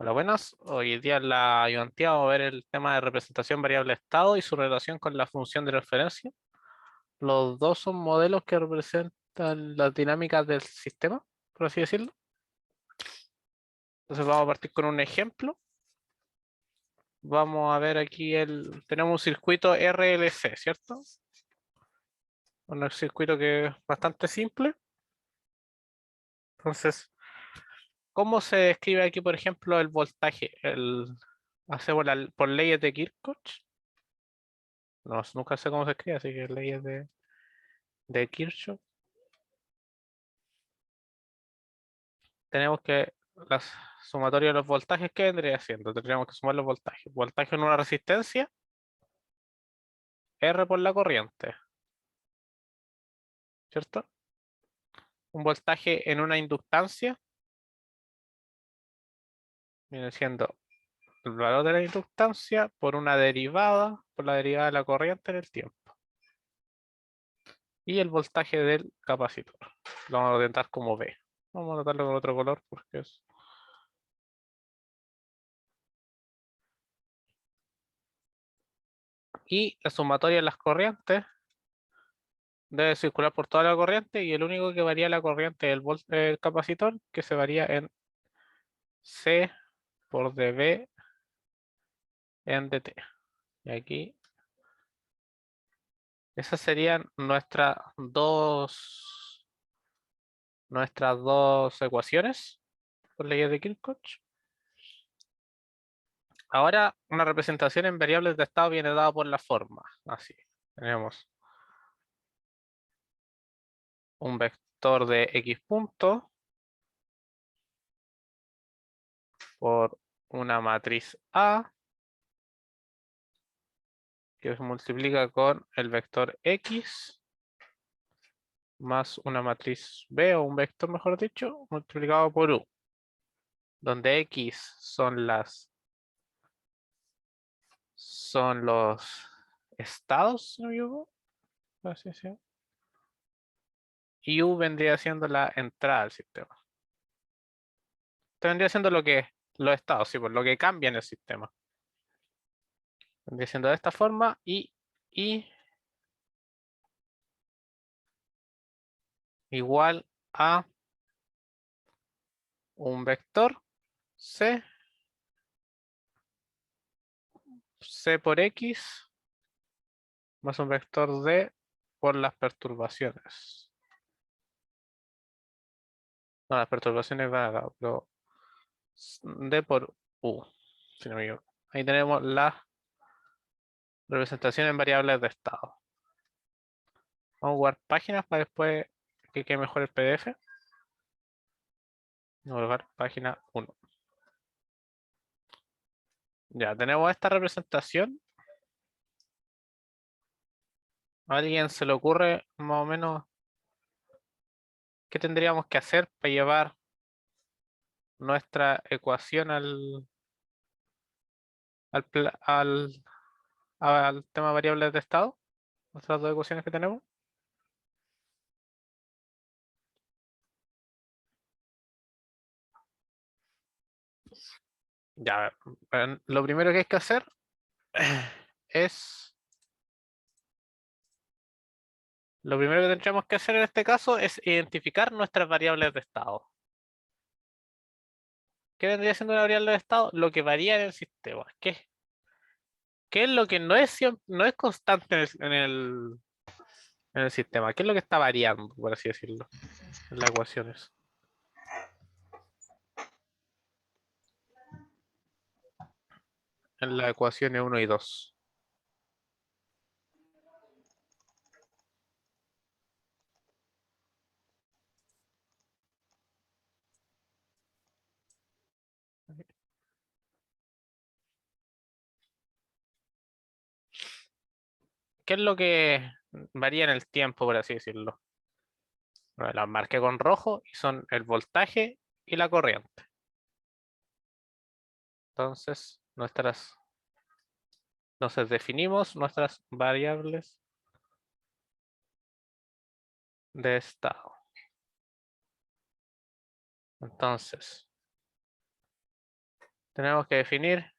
Hola, buenas. Hoy día en la ayudantía vamos a ver el tema de representación variable de estado y su relación con la función de referencia. Los dos son modelos que representan las dinámicas del sistema, por así decirlo. Entonces vamos a partir con un ejemplo. Vamos a ver aquí tenemos un circuito RLC, ¿cierto? Un circuito que es bastante simple. Entonces, ¿cómo se describe aquí, por ejemplo, el voltaje? Hacemos por leyes de Kirchhoff. No, nunca sé cómo se escribe, así que leyes de Kirchhoff. Tenemos que la sumatoria de los voltajes, ¿qué vendría siendo? Tendríamos que sumar los voltajes. Voltaje en una resistencia, R por la corriente, ¿cierto? Un voltaje en una inductancia viene siendo el valor de la inductancia por una derivada, por la derivada de la corriente en el tiempo. Y el voltaje del capacitor. Lo vamos a orientar como V. Vamos a anotarlo con otro color porque es... Y la sumatoria de las corrientes debe circular por toda la corriente y el único que varía la corriente es el capacitor, que se varía en C por dB en dt. Y aquí, esas serían nuestras dos ecuaciones por leyes de Kirchhoff. Ahora, una representación en variables de estado viene dada por la forma. Así, tenemos un vector de x punto por una matriz A que se multiplica con el vector x más una matriz B o un vector, mejor dicho, multiplicado por U, donde x son los estados, si no me equivoco, así sea. Y U vendría siendo la entrada al sistema. Esto vendría siendo los estados, sí, por lo que cambia en el sistema. Vendría siendo de esta forma y igual a un vector C por X más un vector D por las perturbaciones. No, las perturbaciones van acá, pero D por U, si no me equivoco. Ahí tenemos la representación en variables de estado. Vamos a guardar páginas para después que quede mejor el PDF. Vamos a guardar página 1. Ya, tenemos esta representación. ¿A alguien se le ocurre más o menos qué tendríamos que hacer para llevar nuestra ecuación al, pla- al, al tema de variables de estado? Nuestras dos ecuaciones que tenemos. Ya, lo primero que hay que hacer es, lo primero que tendríamos que hacer en este caso es identificar nuestras variables de estado. ¿Qué vendría siendo una variable de estado? Lo que varía en el sistema. ¿Qué es lo que no es constante en el sistema? ¿Qué es lo que está variando, por así decirlo, en las ecuaciones? En las ecuaciones 1 y 2. ¿Qué es lo que varía en el tiempo, por así decirlo? Bueno, las marqué con rojo y son el voltaje y la corriente. Entonces, definimos nuestras variables de estado. Entonces, tenemos que definir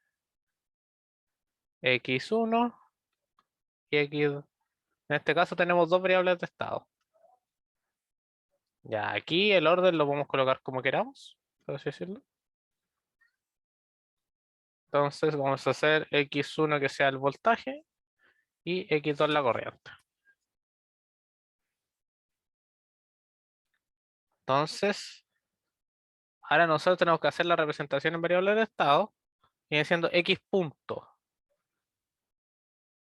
x1 y x. En este caso tenemos dos variables de estado. Ya, aquí el orden lo podemos colocar como queramos, por así decirlo. Entonces vamos a hacer x1 que sea el voltaje y x2 la corriente. Entonces, ahora nosotros tenemos que hacer la representación en variables de estado, viene siendo x punto.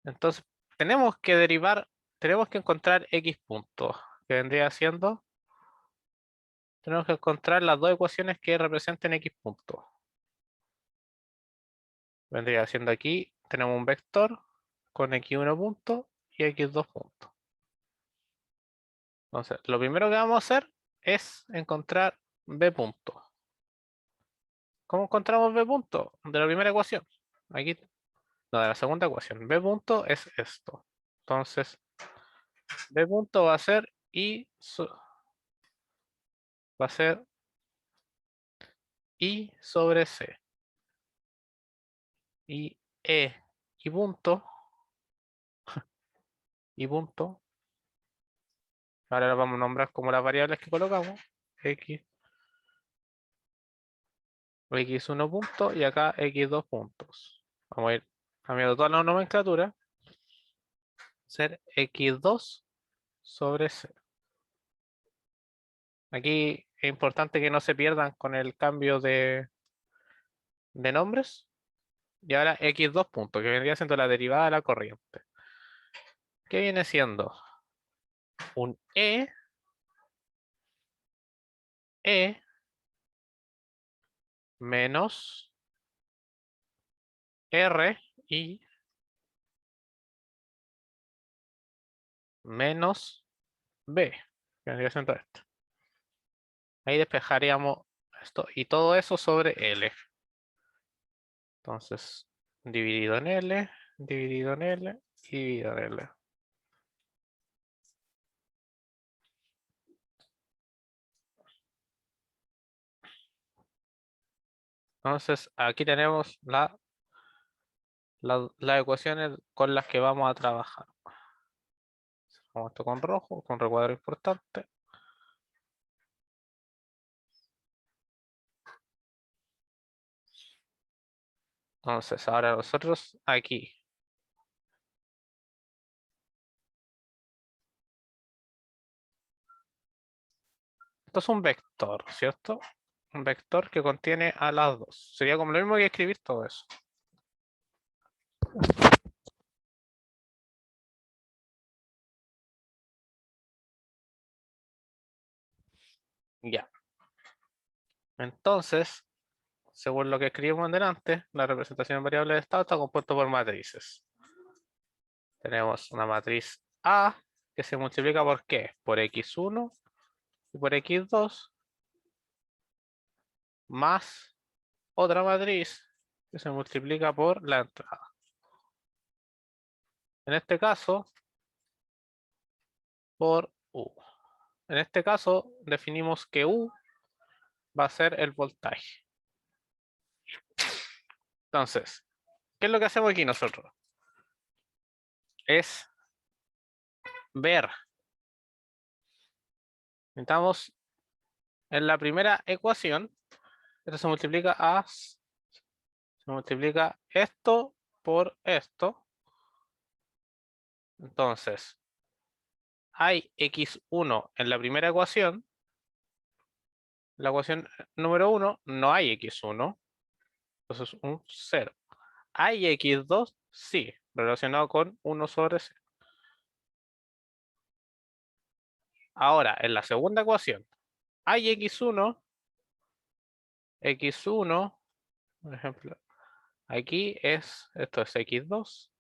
Entonces, tenemos que derivar, tenemos que encontrar x punto, que vendría siendo, tenemos que encontrar las dos ecuaciones que representen x punto. Vendría siendo aquí, tenemos un vector con x1 punto y x2 punto. Entonces, lo primero que vamos a hacer es encontrar b punto. ¿Cómo encontramos b punto? De la primera ecuación. Aquí, no, de la segunda ecuación. B punto es esto. Entonces, B punto va a ser va a ser I sobre C. Y E y punto. Y punto. Ahora lo vamos a nombrar como las variables que colocamos. X, X1 punto y acá X2 puntos. Vamos a ir cambiando toda la nomenclatura. Ser X2 sobre C. Aquí es importante que no se pierdan con el cambio de nombres. Y ahora x2 puntos, que vendría siendo la derivada de la corriente. ¿Qué viene siendo? Un E menos R y menos B, que vendría siendo esto. Ahí despejaríamos esto y todo eso sobre L. Entonces, dividido en L, dividido en L y dividido en L. Entonces, aquí tenemos las ecuaciones con las que vamos a trabajar. Vamos esto con rojo, con recuadro importante. Entonces, ahora nosotros aquí. Esto es un vector, ¿cierto? Un vector que contiene a las dos. Sería como lo mismo que escribir todo eso. Ya. Entonces, según lo que escribimos delante, la representación en variable de estado está compuesta por matrices. Tenemos una matriz A que se multiplica por ¿qué? Por x1 y por x2 más otra matriz que se multiplica por la entrada. En este caso, por U. En este caso, definimos que U va a ser el voltaje. Entonces, ¿qué es lo que hacemos aquí nosotros? Es ver. Estamos en la primera ecuación. Esto se multiplica esto por esto. Entonces, hay x1 en la primera ecuación. La ecuación número 1 no hay x1. Entonces un 0. ¿Hay x2? Sí, relacionado con 1 sobre 0. Ahora, en la segunda ecuación, hay x1, por ejemplo, aquí esto es x2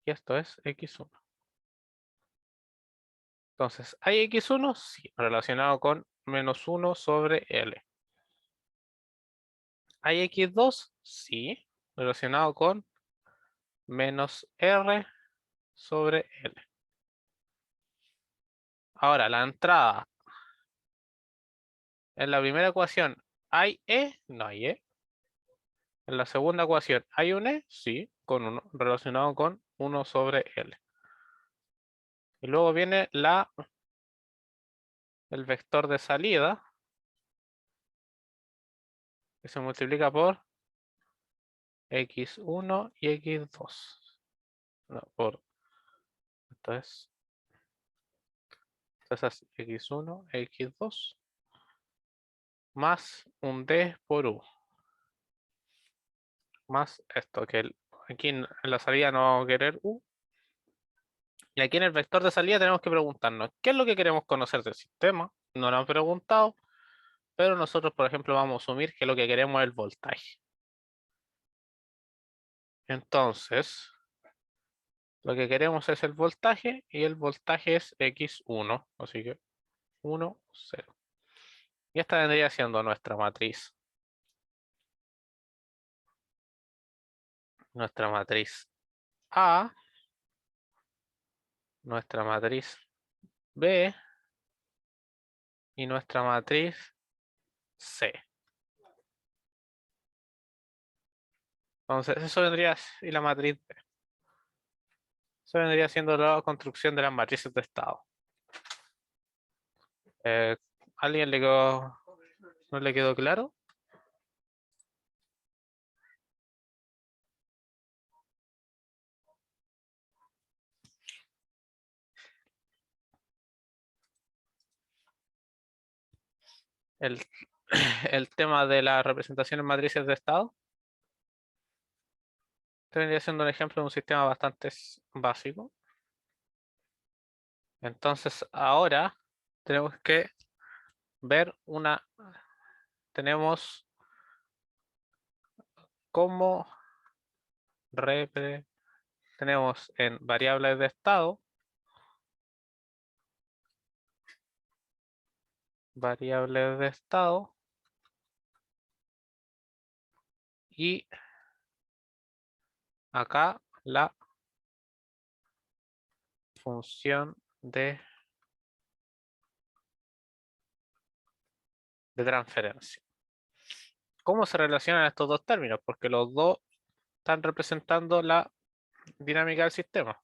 y esto es x1. Entonces, ¿hay x1? Sí, relacionado con menos 1 sobre L. ¿Hay x2? Sí, relacionado con menos R sobre L. Ahora, la entrada. En la primera ecuación, ¿hay E? No hay E. En la segunda ecuación, ¿hay un E? Sí, con 1, relacionado con 1 sobre L. Y luego viene el vector de salida, que se multiplica por x1 y x2. No, entonces es x1, x2, más un d por u, más esto, aquí en la salida no vamos a querer u. Y aquí en el vector de salida tenemos que preguntarnos, ¿qué es lo que queremos conocer del sistema? No lo han preguntado, pero nosotros, por ejemplo, vamos a asumir que lo que queremos es el voltaje. Entonces, lo que queremos es el voltaje y el voltaje es x1, así que 1, 0. Y esta vendría siendo nuestra matriz. Nuestra matriz A, nuestra matriz B y nuestra matriz C. Entonces, eso vendría, y la matriz B. Eso vendría siendo la construcción de las matrices de estado. Eh, ¿Alguien no le quedó claro? El, el tema de las representaciones matrices de estado. Este vendría siendo un ejemplo de un sistema bastante básico. Entonces, ahora tenemos que ver tenemos cómo tenemos en variables de estado, y acá la función de transferencia. ¿Cómo se relacionan estos dos términos? Porque los dos están representando la dinámica del sistema.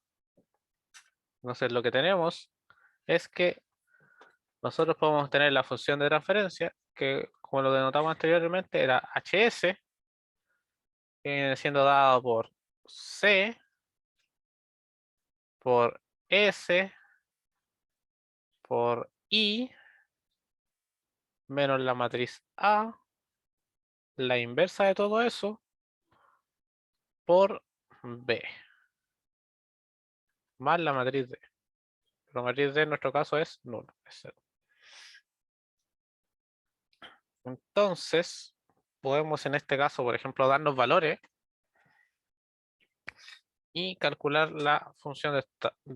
Entonces lo que tenemos es que nosotros podemos tener la función de transferencia, que como lo denotamos anteriormente era hs, que viene siendo dado por c, por s, por i, menos la matriz A, la inversa de todo eso, por B, más la matriz D. La matriz D en nuestro caso es nulo, es 0. Entonces, podemos en este caso, por ejemplo, darnos valores y calcular la función de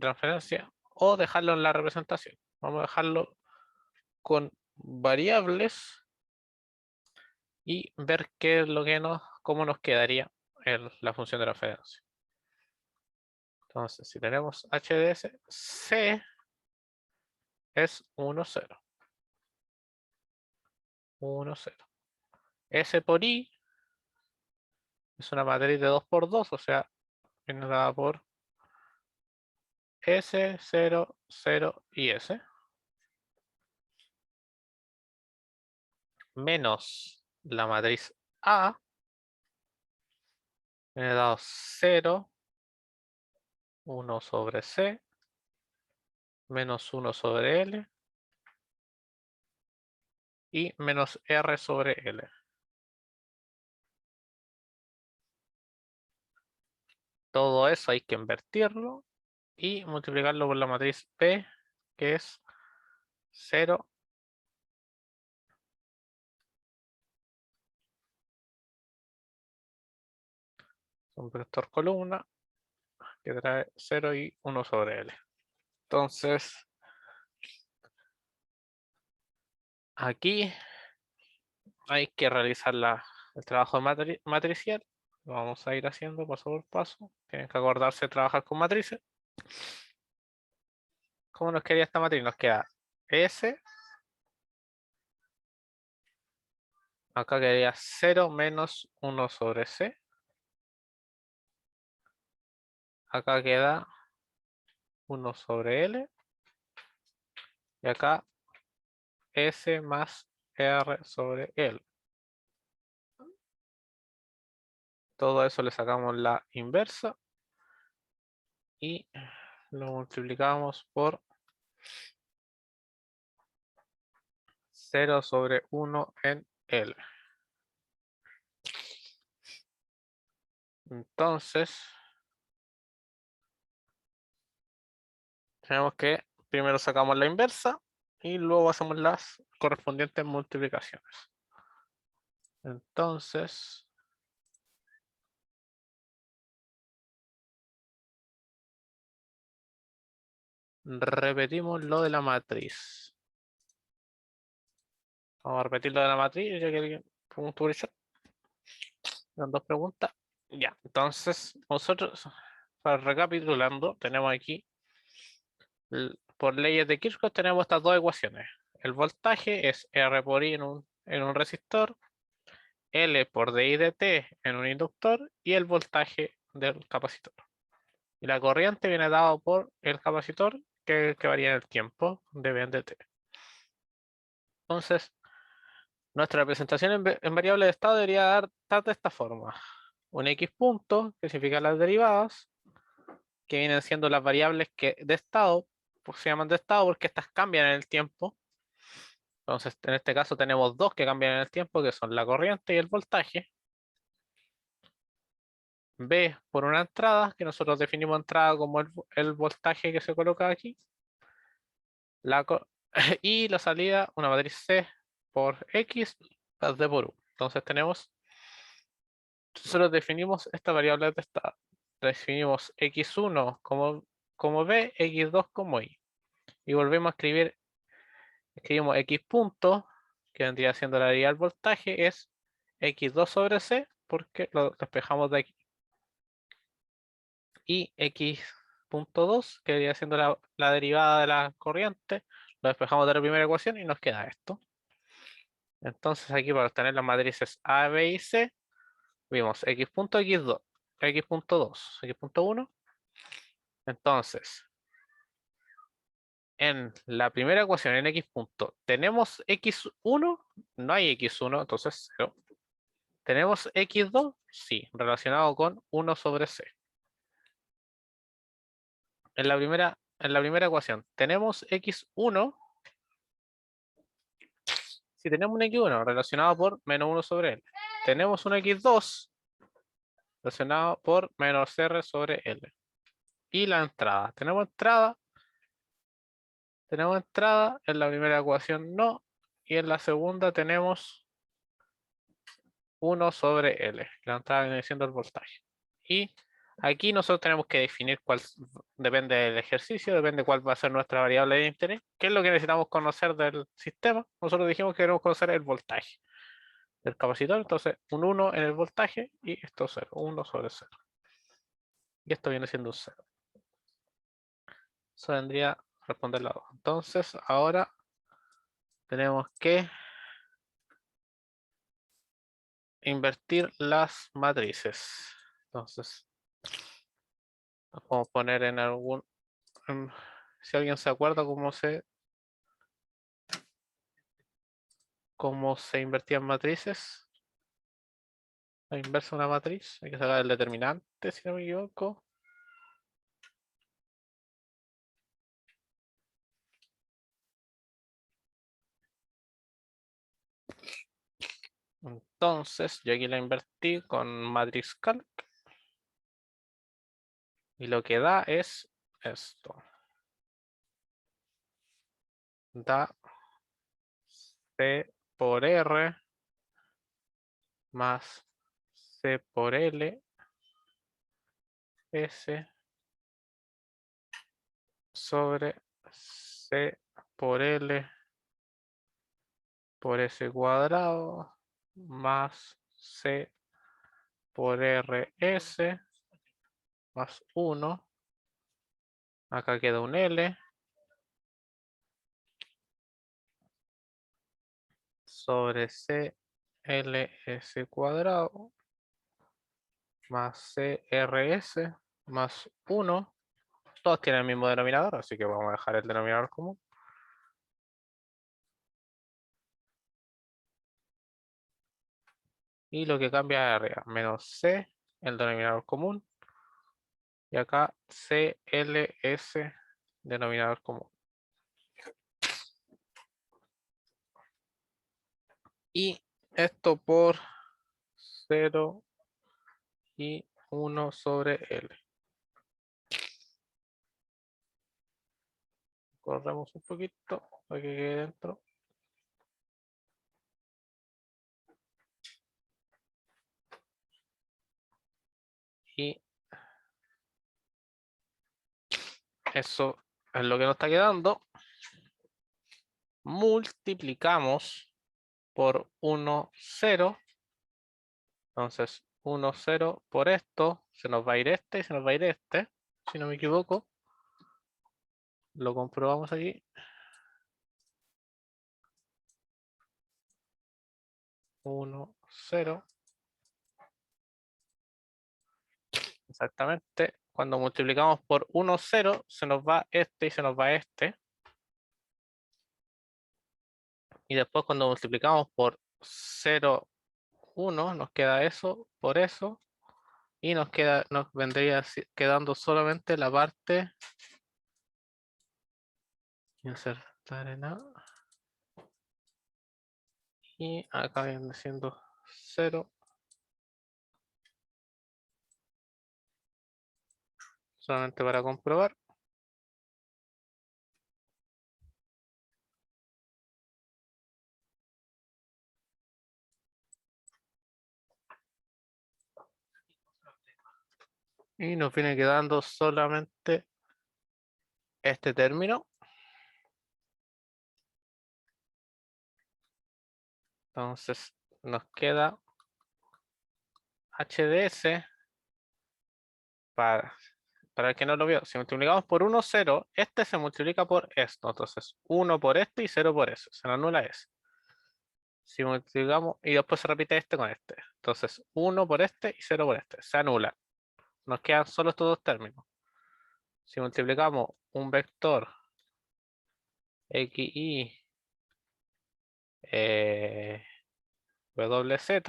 transferencia o dejarlo en la representación. Vamos a dejarlo con variables y ver qué es lo que cómo nos quedaría la función de transferencia. Entonces, si tenemos HDS, C es 1, 0. 1, 0. S por I es una matriz de 2 por 2, o sea, viene dada por S, 0, 0 y S. Menos la matriz A, viene dado 0, 1 sobre C, menos 1 sobre L y menos R sobre L. Todo eso hay que invertirlo y multiplicarlo por la matriz P, que es 0, un vector columna que trae 0 y 1 sobre L. Entonces, aquí hay que realizar el trabajo matricial. Lo vamos a ir haciendo paso por paso. Tienen que acordarse de trabajar con matrices. ¿Cómo nos queda esta matriz? Nos queda S Acá quedaría 0 menos 1 sobre C. Acá queda 1 sobre L. Y acá S más R sobre L. Todo eso le sacamos la inversa. Y lo multiplicamos por 0 sobre 1 en L. Entonces, tenemos que primero sacamos la inversa y luego hacemos las correspondientes multiplicaciones. Entonces, repetimos lo de la matriz. Vamos a repetir lo de la matriz, ya que alguien preguntó por eso. Las dos preguntas. Ya, entonces nosotros, para recapitulando, tenemos aquí, por leyes de Kirchhoff, tenemos estas dos ecuaciones. El voltaje es R por I en un resistor, L por dI dt en un inductor y el voltaje del capacitor. Y la corriente viene dado por el capacitor que varía en el tiempo, dB en dt. Entonces, nuestra representación en variable de estado debería estar de esta forma. Un x punto, que significa las derivadas, que vienen siendo las variables de estado, pues se llaman de estado porque estas cambian en el tiempo. Entonces, en este caso tenemos dos que cambian en el tiempo, que son la corriente y el voltaje. B por una entrada, que nosotros definimos entrada como el voltaje que se coloca aquí. Y la salida, una matriz C por X más D por U. Entonces nosotros definimos esta variable de estado. Definimos X1 como B, X2 como Y. Y volvemos a escribimos X punto, que vendría siendo la derivada del voltaje, es X2 sobre C, porque lo despejamos de aquí. Y X.2, que vendría siendo la derivada de la corriente, lo despejamos de la primera ecuación y nos queda esto. Entonces aquí para obtener las matrices A, B y C, vimos X punto, X2, X.2, X.1. Entonces, en la primera ecuación, en X punto, ¿tenemos X1? No hay X1, entonces 0. ¿Tenemos X2? Sí, relacionado con 1 sobre C. En la primera ecuación, ¿tenemos X1? Si tenemos un X1 relacionado por menos 1 sobre L. Tenemos un X2 relacionado por menos R sobre L. Y la entrada. Tenemos entrada, en la primera ecuación no, y en la segunda tenemos 1 sobre L. La entrada viene siendo el voltaje. Y aquí nosotros tenemos que definir cuál, depende del ejercicio, depende cuál va a ser nuestra variable de interés, qué es lo que necesitamos conocer del sistema. Nosotros dijimos que queremos conocer el voltaje del capacitor, entonces un 1 en el voltaje y esto 0, 1 sobre 0. Y esto viene siendo un 0. Eso vendría a responder la 2. Entonces ahora tenemos que invertir las matrices. Entonces, vamos a poner en algún... si alguien se acuerda cómo se invertían matrices. La inversa de una matriz. Hay que sacar el determinante, si no me equivoco. Entonces, yo aquí la invertí con matrix calc. Y lo que da es esto. Da C por R más C por L S sobre C por L por S cuadrado más C por RS más 1. Acá queda un L sobre C ls cuadrado más crs más 1. Todos tienen el mismo denominador, así que vamos a dejar el denominador común. Y lo que cambia es arriba, menos c, el denominador común. Y acá cls, denominador común. Y esto por 0 y 1 sobre L. Corremos un poquito para que quede dentro. Y eso es lo que nos está quedando. Multiplicamos por 1, 0. Entonces 1, 0 por esto. Se nos va a ir este y se nos va a ir este. Si no me equivoco. Lo comprobamos aquí. 1, 0. Exactamente. Cuando multiplicamos por 1, 0, se nos va este y se nos va este. Y después cuando multiplicamos por 0, 1, nos queda eso por eso. Y nos vendría quedando solamente la parte. Insertar en A. Y acá viene siendo 0. Solamente para comprobar. Y nos viene quedando solamente este término. Entonces nos queda HDS para el que no lo vio. Si multiplicamos por 1, 0, este se multiplica por esto. Entonces 1 por este y 0 por eso. Se nos anula ese. Si multiplicamos y después se repite este con este. Entonces 1 por este y 0 por este. Se anula. Nos quedan solo estos dos términos. Si multiplicamos un vector xy wz,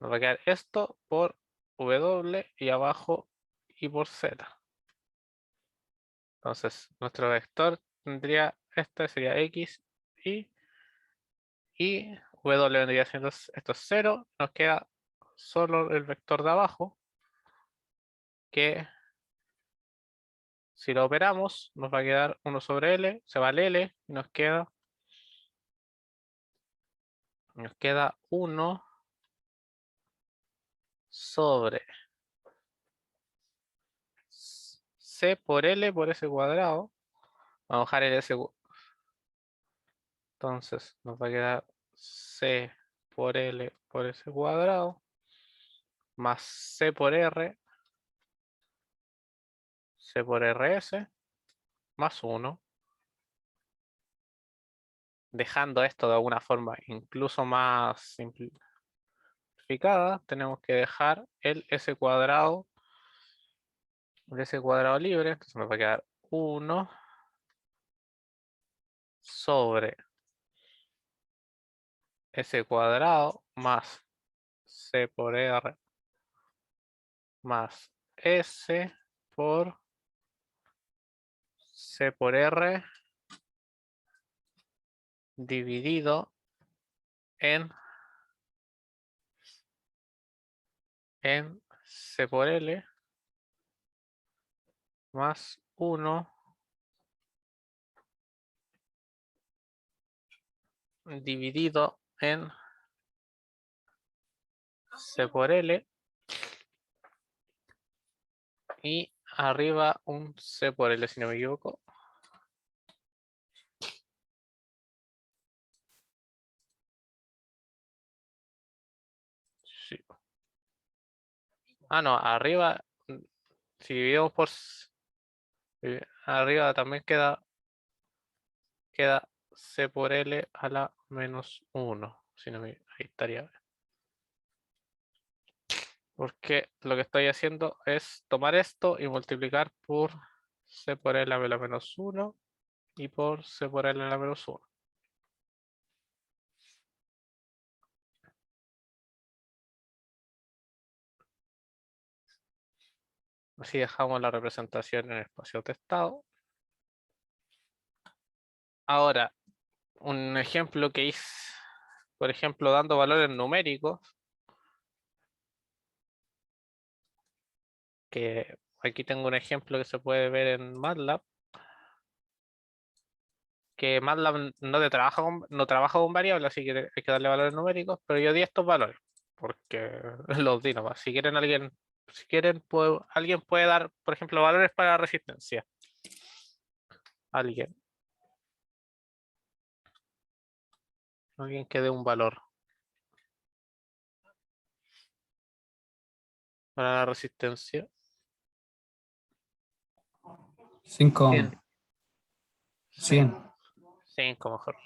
nos va a quedar esto por w y abajo y por z. Entonces nuestro vector tendría, este sería x y w vendría siendo esto es 0. Nos queda solo el vector de abajo, que si lo operamos nos va a quedar 1 sobre l, se va el l y nos queda 1 sobre c por l por s cuadrado. Vamos a bajar el s. Entonces nos va a quedar c por l por s cuadrado más c por rs más 1. Dejando esto de alguna forma incluso más simplificada, tenemos que dejar el s cuadrado libre. Entonces nos va a quedar 1 sobre s cuadrado más c por r más s por c por r dividido en c por l más 1 dividido en c por l y arriba un c por l, si no me equivoco. Sí. Ah, no, arriba, si dividimos por arriba también queda c por l a la menos 1. Si no ahí estaría bien. Porque lo que estoy haciendo es tomar esto y multiplicar por c por l a la menos 1 y por c por l a la menos 1. Así dejamos la representación en espacio testado. Ahora, un ejemplo que hice, por ejemplo, dando valores numéricos, que aquí tengo un ejemplo que se puede ver en MATLAB, que MATLAB no trabaja con variables, así que hay que darle valores numéricos, pero yo di estos valores, porque los di nomás. Si quieren alguien puede dar, por ejemplo, valores para la resistencia. Alguien que dé un valor para la resistencia. 5 Bien. ohms. 100. 5 mejor.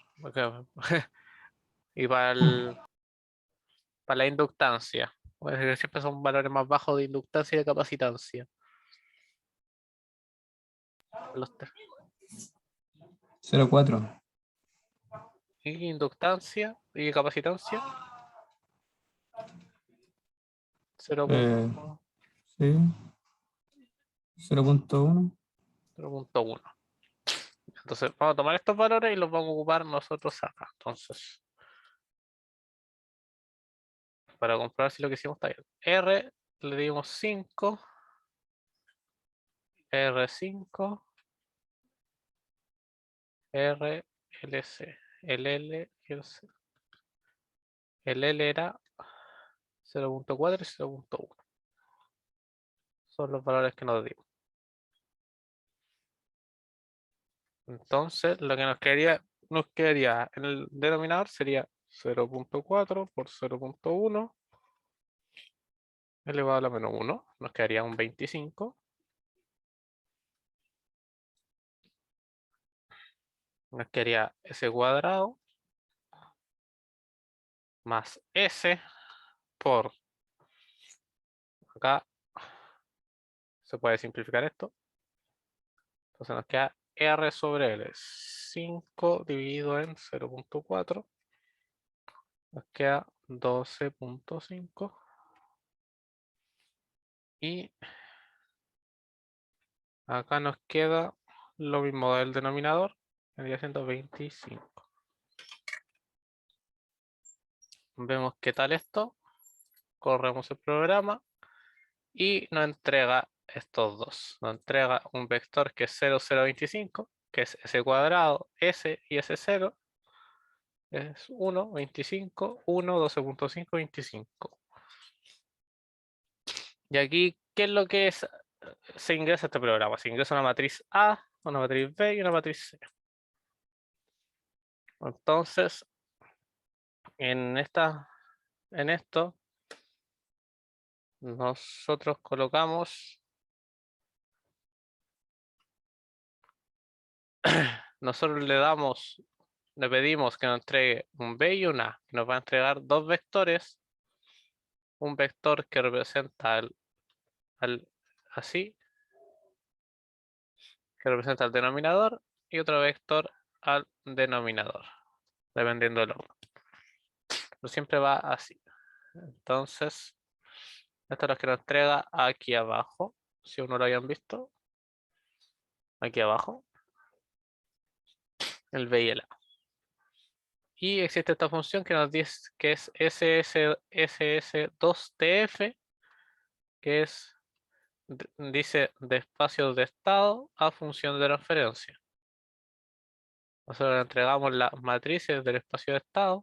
Y para la inductancia. Pues siempre son valores más bajos de inductancia y de capacitancia. Los tres. 0,4. Y inductancia y capacitancia. 0. Sí. 0,1. 0.1. Entonces vamos a tomar estos valores y los vamos a ocupar nosotros acá. Entonces, para comprobar si lo que hicimos está bien. R le dimos 5. R5. R, LC. El L y el C. El L era 0.4 y 0.1. Son los valores que nos dimos. Entonces, lo que nos quedaría en el denominador sería 0.4 por 0.1 elevado a la menos 1. Nos quedaría un 25. Nos quedaría S cuadrado más S por, acá se puede simplificar esto. Entonces nos queda R sobre L. 5 dividido en 0.4. Nos queda 12.5. Y acá nos queda lo mismo del denominador. Vendría siendo 25. Vemos qué tal esto. Corremos el programa. Y nos entrega estos dos. Nos entrega un vector que es 0,025, que es S cuadrado, S y S0. Es 1, 25, 1, 12.5, 25. Y aquí, ¿qué es lo que es? Se ingresa a este programa. Se ingresa una matriz A, una matriz B y una matriz C. Entonces, en esto, nosotros colocamos, nosotros le pedimos que nos entregue un B y un A, que nos va a entregar dos vectores, un vector que representa así, que representa al denominador, y otro vector al denominador, dependiendo del orden. Pero siempre va así. Entonces, esto es lo que nos entrega aquí abajo, si uno lo hayan visto, aquí abajo, el B y el A. Y existe esta función que nos dice que es ss2tf, que es, dice, de espacios de estado a función de transferencia. Nosotros le entregamos las matrices del espacio de estado.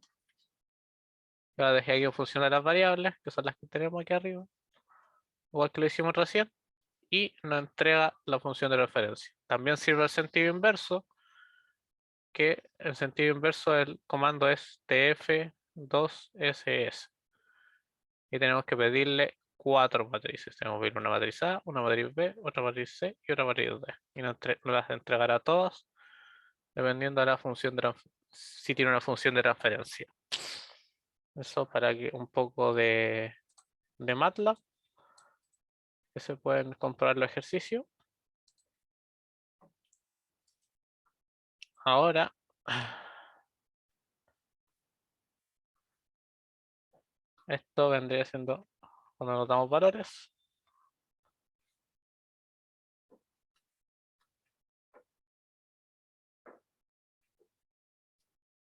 Ahora dejé aquí en función de las variables, que son las que tenemos aquí arriba, igual que lo hicimos recién, y nos entrega la función de referencia. También sirve el sentido inverso, que el sentido inverso del comando es tf2ss. Y tenemos que pedirle 4 matrices. Tenemos que pedir una matriz A, una matriz B, otra matriz C y otra matriz D. Y nos las entregará todas dependiendo de la función de si tiene una función de transferencia. Eso para que un poco de MATLAB, que se pueden comprobar los ejercicios. Ahora, esto vendría siendo cuando anotamos valores.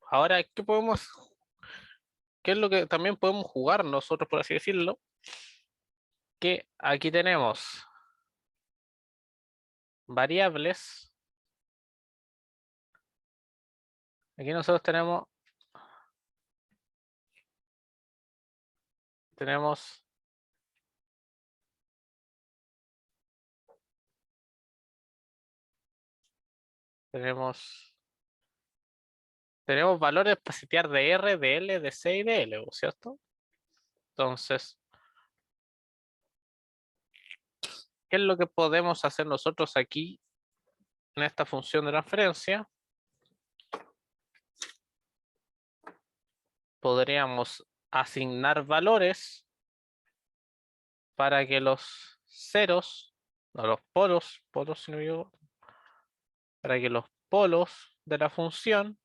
Ahora, qué es lo que también podemos jugar nosotros, por así decirlo? Que aquí tenemos variables. Aquí nosotros tenemos valores para setear de R, de L, de C y de L, ¿cierto? Entonces, ¿qué es lo que podemos hacer nosotros aquí en esta función de transferencia? Podríamos asignar valores para que los ceros, no, los polos si no me equivoco, para que los polos de la función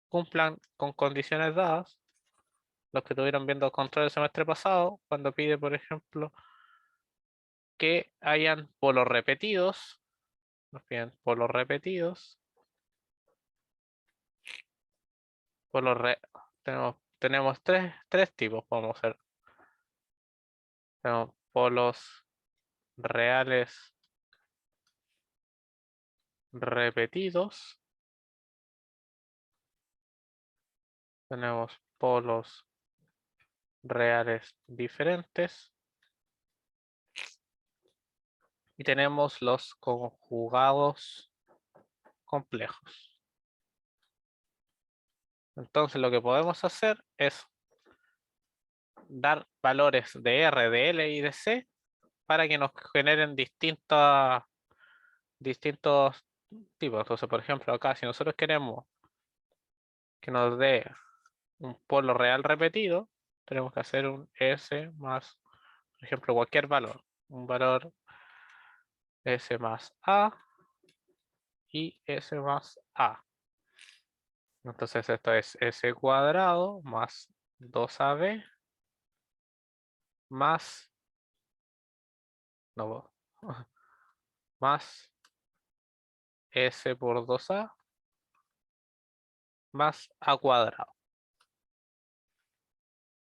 cumplan con condiciones dadas. Los que estuvieron viendo el control del semestre pasado, cuando pide, por ejemplo, que hayan polos repetidos, nos piden polos repetidos, tenemos tres tipos, podemos hacer. Tenemos polos reales repetidos, tenemos polos reales diferentes y tenemos los conjugados complejos. Entonces lo que podemos hacer es dar valores de R, de L y de C para que nos generen distintos tipos. Entonces, por ejemplo, acá si nosotros queremos que nos dé un polo real repetido, tenemos que hacer un S más, por ejemplo, cualquier valor. Un valor S más A y S más A. Entonces esto es S cuadrado más 2AB más, no, más S por 2A más A cuadrado.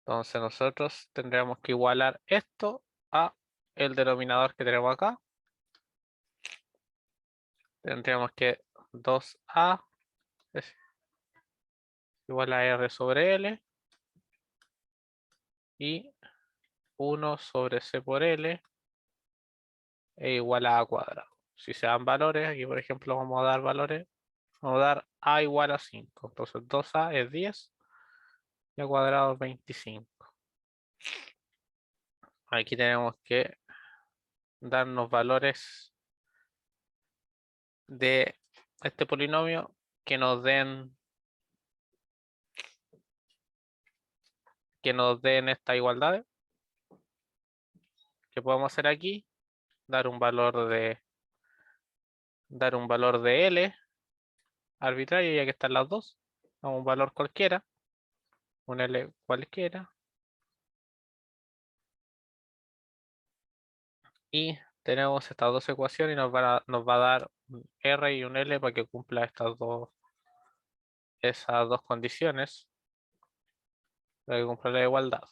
Entonces nosotros tendríamos que igualar esto a el denominador que tenemos acá. Tendríamos que 2A es igual a R sobre L y 1 sobre C por L e igual a cuadrado. Si se dan valores, aquí por ejemplo vamos a dar valores, vamos a dar A igual a 5. Entonces 2A es 10 y A cuadrado es 25. Aquí tenemos que darnos valores de este polinomio que nos den esta igualdad que podemos hacer aquí, dar un valor de L arbitrario, ya que están las dos, a un valor cualquiera, un L cualquiera, y tenemos estas dos ecuaciones y nos va a dar un R y un L para que cumpla esas dos condiciones, para que cumpla la igualdad.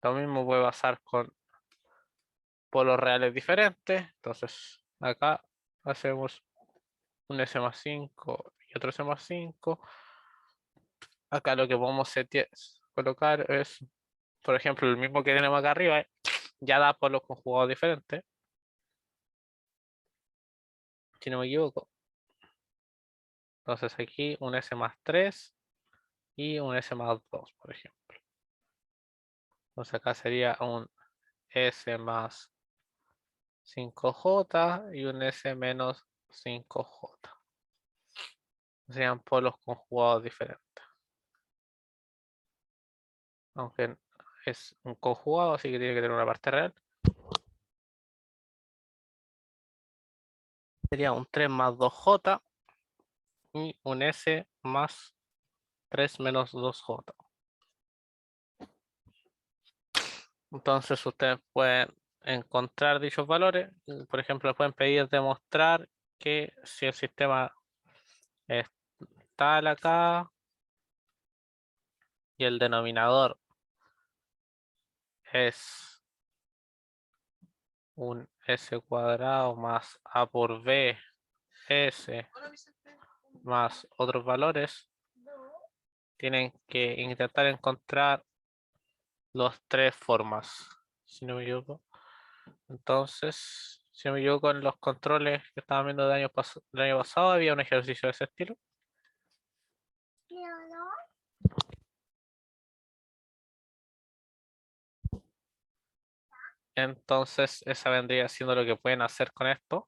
Lo mismo puede pasar con polos reales diferentes. Entonces acá hacemos un S más 5 y otro S más 5. Acá lo que podemos colocar es, por ejemplo, el mismo que tenemos acá arriba, ya da polos conjugados diferentes, si no me equivoco. Entonces aquí un S más 3 y un S más 2, por ejemplo. Entonces acá sería un S más 5J y un S menos 5J. serían polos conjugados diferentes. Aunque es un conjugado, así que tiene que tener una parte real. Sería un 3 más 2j y un s más 3 menos 2j. Entonces ustedes pueden encontrar dichos valores. Por ejemplo, pueden pedir demostrar que si el sistema es tal acá y el denominador es un s cuadrado más a por b s más otros valores, tienen que intentar encontrar las tres formas, si no me equivoco. Entonces, si no me equivoco, en los controles que estaban viendo del año pasado había un ejercicio de ese estilo. Entonces, esa vendría siendo lo que pueden hacer con esto.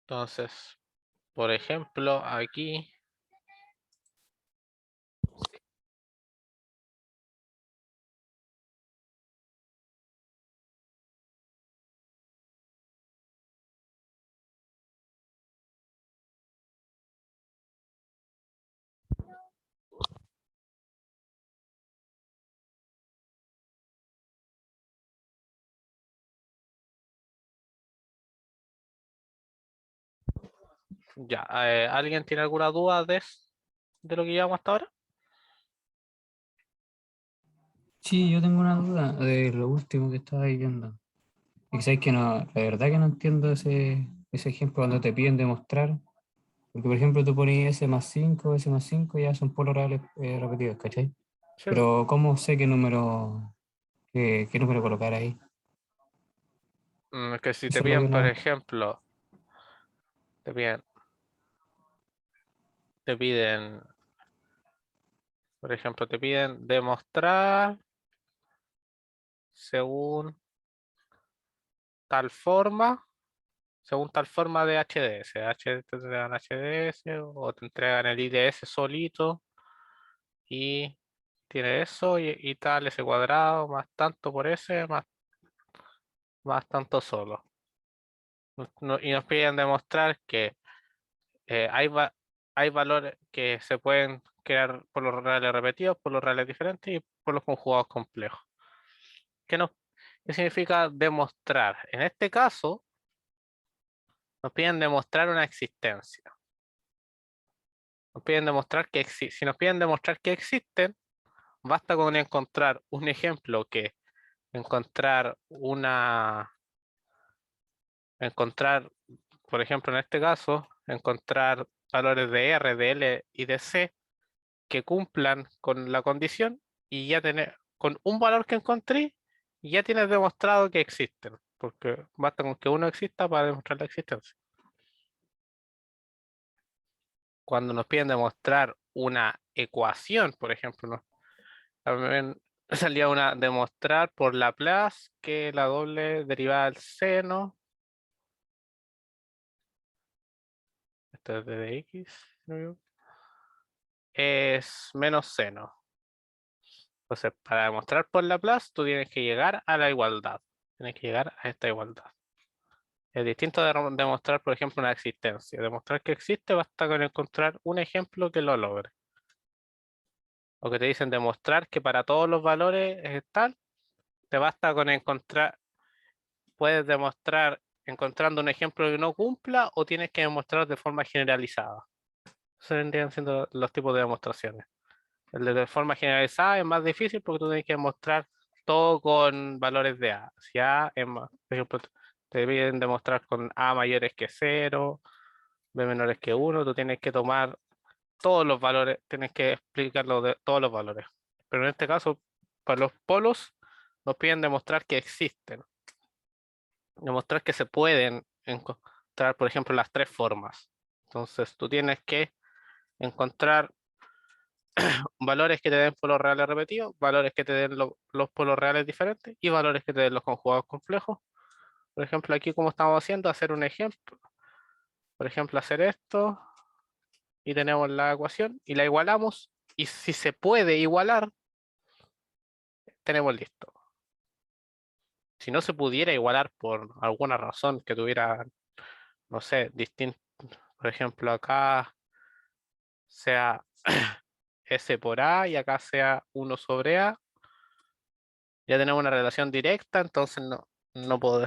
Entonces, por ejemplo, aquí ya, ¿alguien tiene alguna duda de lo que llevamos hasta ahora? Sí, yo tengo una duda de lo último que estaba viendo. Y que sabes que no, la verdad que no entiendo ese ejemplo cuando te piden demostrar. Porque, por ejemplo, tú pones S más 5 ya son polos reales repetidos, ¿cachai? Sí, Pero, ¿cómo sé qué número colocar ahí? que si te Eso es lo piden, que por no. ejemplo, te piden, te piden, por ejemplo, te piden demostrar según tal forma, según tal forma de HDS. Te entregan HDS o te entregan el IDS solito y tiene eso y tal S cuadrado más tanto por S más tanto solo. Y nos piden demostrar que hay valores que se pueden crear por los reales repetidos, por los reales diferentes y por los conjugados complejos. ¿Qué, nos, ¿Qué significa demostrar? En este caso, nos piden demostrar una existencia. Nos piden demostrar que si nos piden demostrar que existen, basta con encontrar un ejemplo que encontrar encontrar, por ejemplo, en este caso, encontrar valores de R, de L y de C que cumplan con la condición y ya tener, con un valor que encontré, ya tienes demostrado que existen, porque basta con que uno exista para demostrar la existencia. Cuando nos piden demostrar una ecuación, por ejemplo, también salía una demostrar por Laplace que la doble derivada del seno, esto es de x, ¿no? Es menos seno. Entonces, para demostrar por Laplace, tú tienes que llegar a la igualdad. Tienes que llegar a esta igualdad. Es distinto de demostrar, por ejemplo, una existencia. Demostrar que existe basta con encontrar un ejemplo que lo logre. O que te dicen demostrar que para todos los valores es tal, te basta con encontrar, puedes demostrar encontrando un ejemplo que no cumpla o tienes que demostrar de forma generalizada. Esos vendrían siendo los tipos de demostraciones. El de forma generalizada es más difícil porque tú tienes que demostrar todo con valores de A. Si A es más, por ejemplo, te piden demostrar con A mayores que 0, B menores que 1, tú tienes que tomar todos los valores, tienes que explicarlo de todos los valores. Pero en este caso, para los polos, nos piden demostrar que existen, demostrar que se pueden encontrar, por ejemplo, las tres formas. Entonces, tú tienes que encontrar valores que te den polos reales repetidos, valores que te den los polos reales diferentes y valores que te den los conjugados complejos Por ejemplo, aquí como estamos haciendo, hacer un ejemplo. Por ejemplo, hacer esto y tenemos la ecuación y la igualamos. Y si se puede igualar, tenemos listo. Si no se pudiera igualar por alguna razón que tuviera, no sé, distinto, por ejemplo, acá sea S por A y acá sea 1 sobre A, ya tenemos una relación directa, entonces no puedo,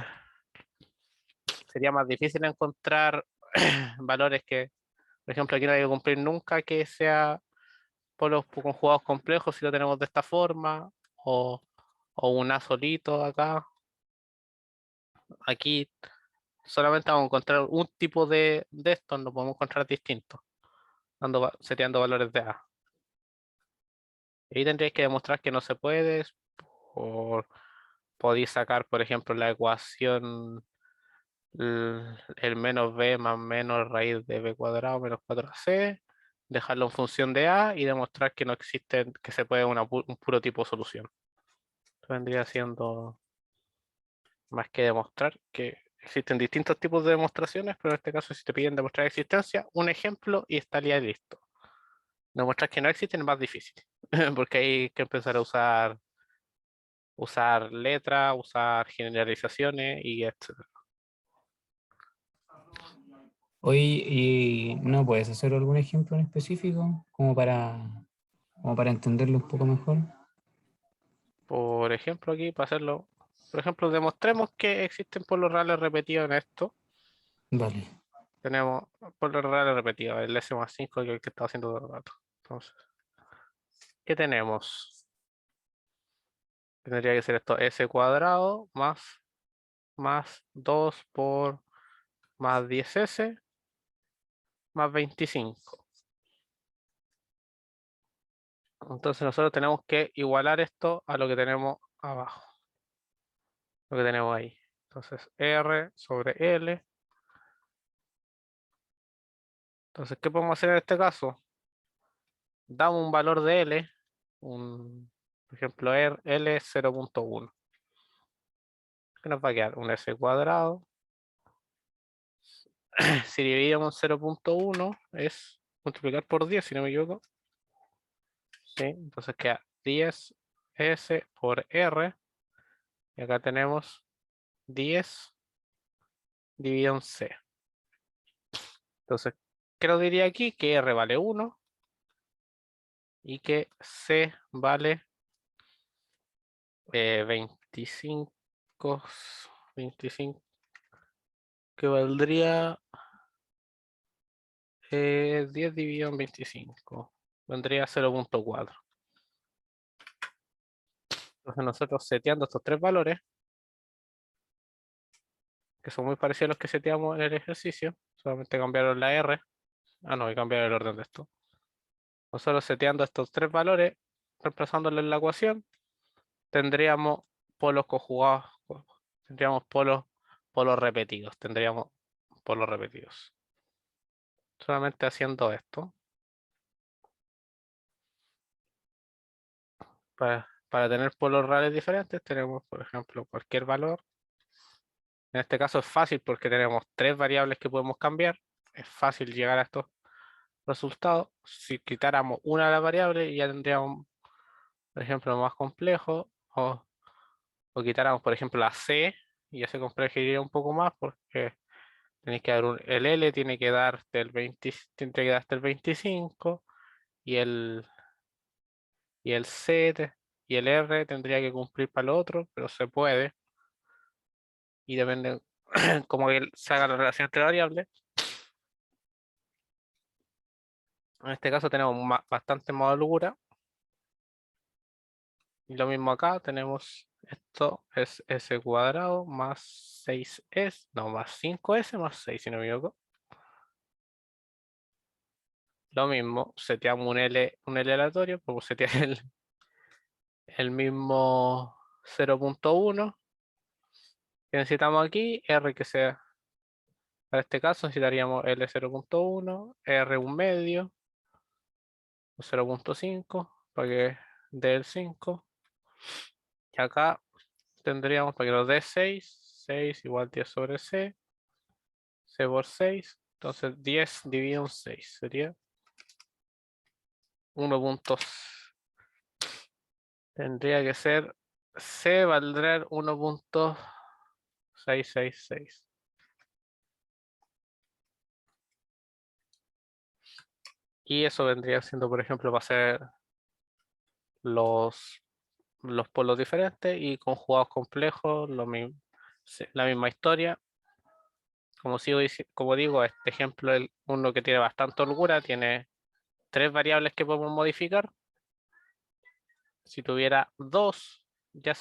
sería más difícil encontrar valores que, por ejemplo, aquí no hay que cumplir nunca que sea por los conjugados complejos si lo tenemos de esta forma, o un A solito acá. Aquí solamente vamos a encontrar un tipo de estos, no podemos encontrar distintos, seteando valores de A. Y ahí tendréis que demostrar que no se puede, por, podéis sacar, por ejemplo, la ecuación el menos b más menos raíz de b cuadrado menos 4ac, dejarlo en función de a y demostrar que no existe, que se puede un puro tipo de solución. Esto vendría siendo más que demostrar que existen distintos tipos de demostraciones, pero en este caso si te piden demostrar existencia, un ejemplo y estaría listo. Demostrar que no existen es más difícil, porque hay que empezar a usar letras, usar generalizaciones y etc. Hoy, ¿y no puedes hacer algún ejemplo en específico como para entenderlo un poco mejor? Por ejemplo, aquí para hacerlo, por ejemplo, demostremos que existen polos reales repetidos en esto. Vale. Tenemos polos reales repetidos, el S más 5 que es el que estaba haciendo todo el rato. Entonces, ¿qué tenemos? Tendría que ser esto S cuadrado más 2 por más 10S más 25. Entonces nosotros tenemos que igualar esto a lo que tenemos abajo, lo que tenemos ahí. Entonces R sobre L. Entonces, ¿qué podemos hacer en este caso? Damos un valor de L, por ejemplo, L 0.1. ¿Qué nos va a quedar? Un S cuadrado. Si dividimos 0.1 es multiplicar por 10, si no me equivoco. ¿Sí? Entonces queda 10S por R. Y acá tenemos 10 dividido en C. Entonces, ¿qué nos diría aquí? Que R vale 1 y que C vale 25, 25, que valdría 10 dividido en 25. Vendría 0.4. Entonces nosotros seteando estos tres valores, que son muy parecidos a los que seteamos en el ejercicio, solamente cambiaron la R. Ah, no, y cambiar el orden de esto. Nosotros seteando estos tres valores, reemplazándolos en la ecuación, tendríamos polos conjugados, tendríamos polos repetidos, tendríamos polos repetidos. Solamente haciendo esto, para tener polos reales diferentes, tenemos, por ejemplo, cualquier valor. En este caso es fácil porque tenemos tres variables que podemos cambiar. Es fácil llegar a estos resultados. Si quitáramos una de las variables, ya tendríamos, por ejemplo, más complejo. O quitáramos, por ejemplo, la C, y ya se complejiría un poco más porque tenéis que dar el L tiene que darte el 20, tiene que darte el 25 y el C y el R tendría que cumplir para el otro, pero se puede. Y depende cómo que se haga la relación entre variables. En este caso tenemos bastante modulura. Y lo mismo acá, tenemos esto es S cuadrado más 6S, no, más 5S más 6, si no me equivoco. Lo mismo, seteamos un L aleatorio, podemos setear el mismo 0.1 que necesitamos aquí, R que sea, para este caso necesitaríamos L 0.1, R un medio, 0.5, para que dé el 5. Y acá tendríamos, para que nos dé 6, 6 igual 10 sobre C. C por 6. Entonces 10 dividido en 6 sería 1 tendría que ser C valdrá 1.666. Y eso vendría siendo, por ejemplo, va a ser los polos diferentes y conjugados complejos, la misma historia. Como digo, este ejemplo es uno que tiene bastante holgura, tiene 3 variables que podemos modificar. Si tuviera 2, ya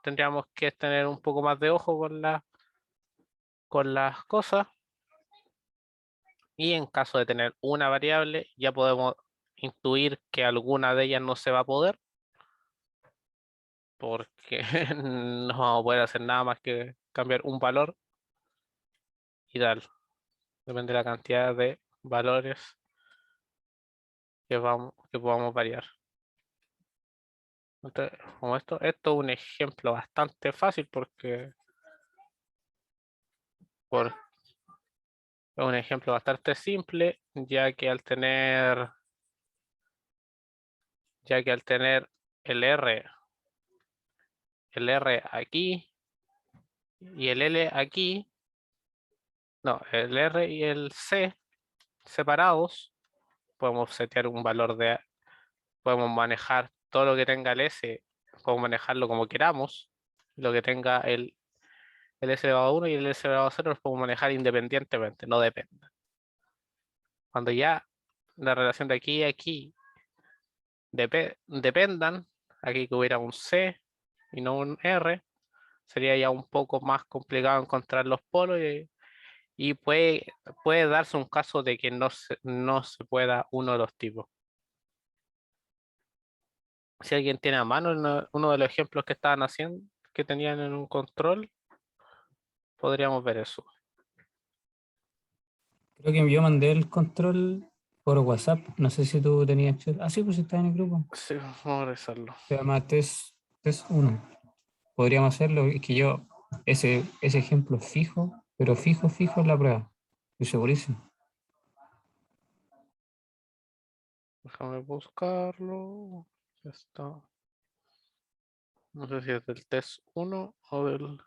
tendríamos que tener un poco más de ojo con las cosas. Y en caso de tener una variable, ya podemos intuir que alguna de ellas no se va a poder, porque no vamos a poder hacer nada más que cambiar un valor y tal. Depende de la cantidad de valores que podamos variar. Entonces, como esto es un ejemplo bastante fácil es un ejemplo bastante simple, ya que al tener el R aquí y el L aquí, no, el R y el C separados, podemos setear un valor podemos manejar todo lo que tenga el S, podemos manejarlo como queramos, lo que tenga el S elevado a 1 y el S elevado a 0 los podemos manejar independientemente, no depende. Cuando ya la relación de aquí y aquí dependan, aquí que hubiera un C y no un R, sería ya un poco más complicado encontrar los polos y puede darse un caso de que no se pueda uno de los tipos. Si alguien tiene a mano uno de los ejemplos que estaban haciendo, que tenían en un control, podríamos ver eso. Creo que yo mandé el control por WhatsApp. No sé si tú tenías acceso. Ah, sí, pues está en el grupo. Sí, vamos a revisarlo. Se llama test 1. Podríamos hacerlo. Es que yo, ese ejemplo fijo, pero fijo es la prueba. Estoy segurísimo. Déjame buscarlo. Ya está. No sé si es del test 1 o del...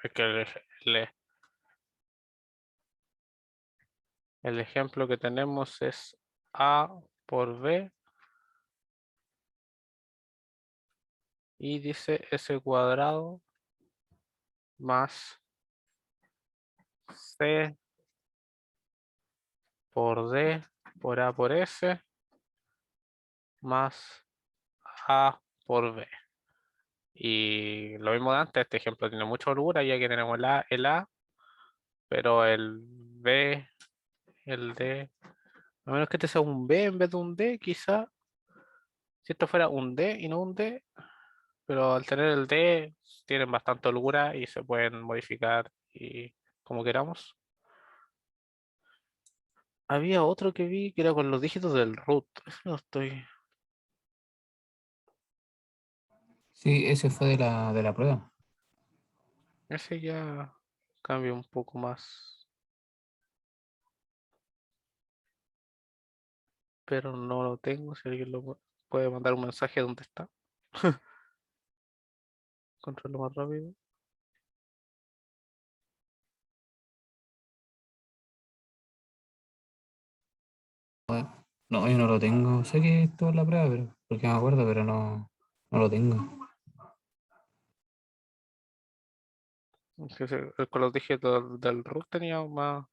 Es que el- el ejemplo que tenemos es A por B y dice S cuadrado más C por D por A por S más A por B. Y lo mismo de antes, este ejemplo tiene mucha holgura ya que tenemos el A, pero el B, el D, a menos que este sea un B en vez de un D, quizá, si esto fuera un D y no un D, pero al tener el D tienen bastante holgura y se pueden modificar y como queramos. Había otro que vi que era con los dígitos del root. Eso no estoy. Sí, ese fue de la prueba. Ese ya cambia un poco más. Pero no lo tengo. Si alguien puede mandar un mensaje dónde está. Controlo más rápido. No, yo no lo tengo. Sé que esto es la prueba, pero porque me acuerdo, pero no lo tengo. Con los dígitos del root tenía más.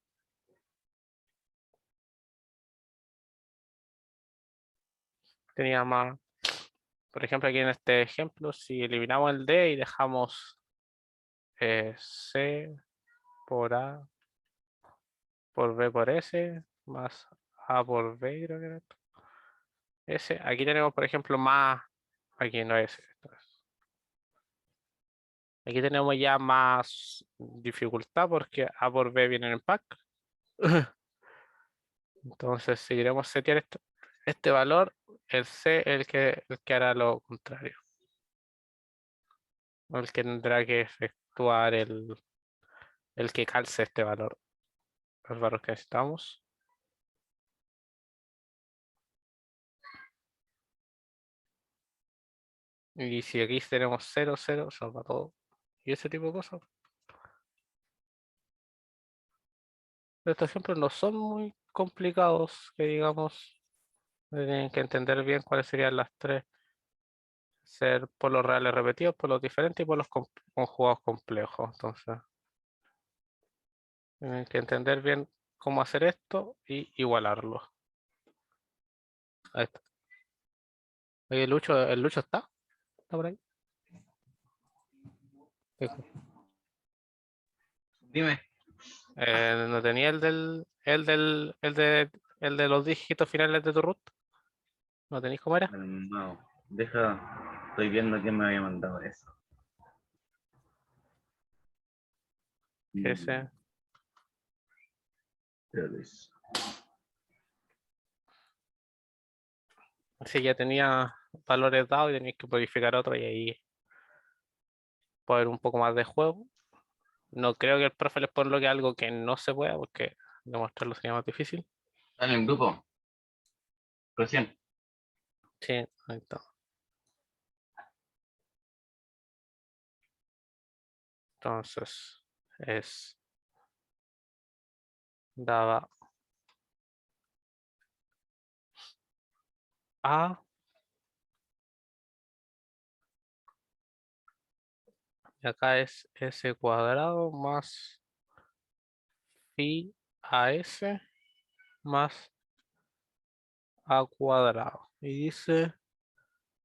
Por ejemplo, aquí en este ejemplo, si eliminamos el D y dejamos C por A por B por S más A por B, creo que era esto. S, aquí tenemos, por ejemplo, más. Aquí no es esto. Aquí tenemos ya más dificultad porque A por B viene en pack. Entonces, si queremos setear este valor, el C es el que hará lo contrario. El que tendrá que efectuar el que calce este valor. El valor que necesitamos. Y si aquí tenemos 0, 0, se nos va todo. Y ese tipo de cosas. Estos ejemplos no son muy complicados, que digamos. Tienen que entender bien cuáles serían las tres. Ser polos reales repetidos, polos diferentes y polos conjugados complejos. Entonces, tienen que entender bien cómo hacer esto y igualarlo. Ahí está. Oye, el Lucho está por ahí. Dime. ¿No tenía el de los dígitos finales de tu root? ¿No tenéis cómo era? No, deja, estoy viendo quién me había mandado eso. Ese. Creo que es- Sí, ya tenía valores dados y tenéis que modificar otro y ahí puede haber un poco más de juego. No creo que el profe les ponga algo que no se pueda porque demostrarlo sería más difícil. Está en el grupo. Recién. Sí, ahí está. Entonces, es daba A y acá es S cuadrado más phi a S más A cuadrado. Y dice,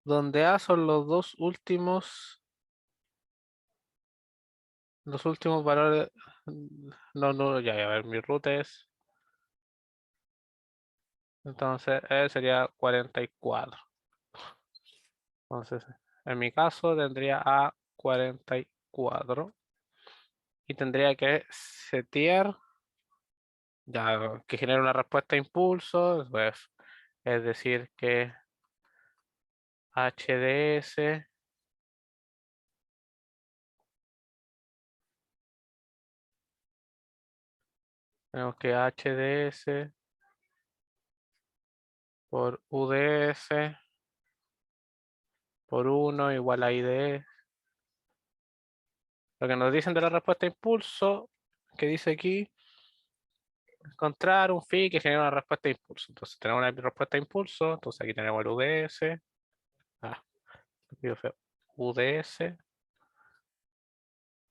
donde A son los últimos valores. No, no, ya, a ver, mi ruta es. Entonces, sería 44. Entonces, en mi caso tendría A 44 y tendría que setear, ya que genere una respuesta a impulso, pues, es decir que HDS tenemos que HDS por UDS por 1 igual a IDS. Lo que nos dicen de la respuesta a impulso, que dice aquí, encontrar un phi que genera una respuesta a impulso. Entonces tenemos una respuesta a impulso, entonces aquí tenemos el UDS. Ah, UDS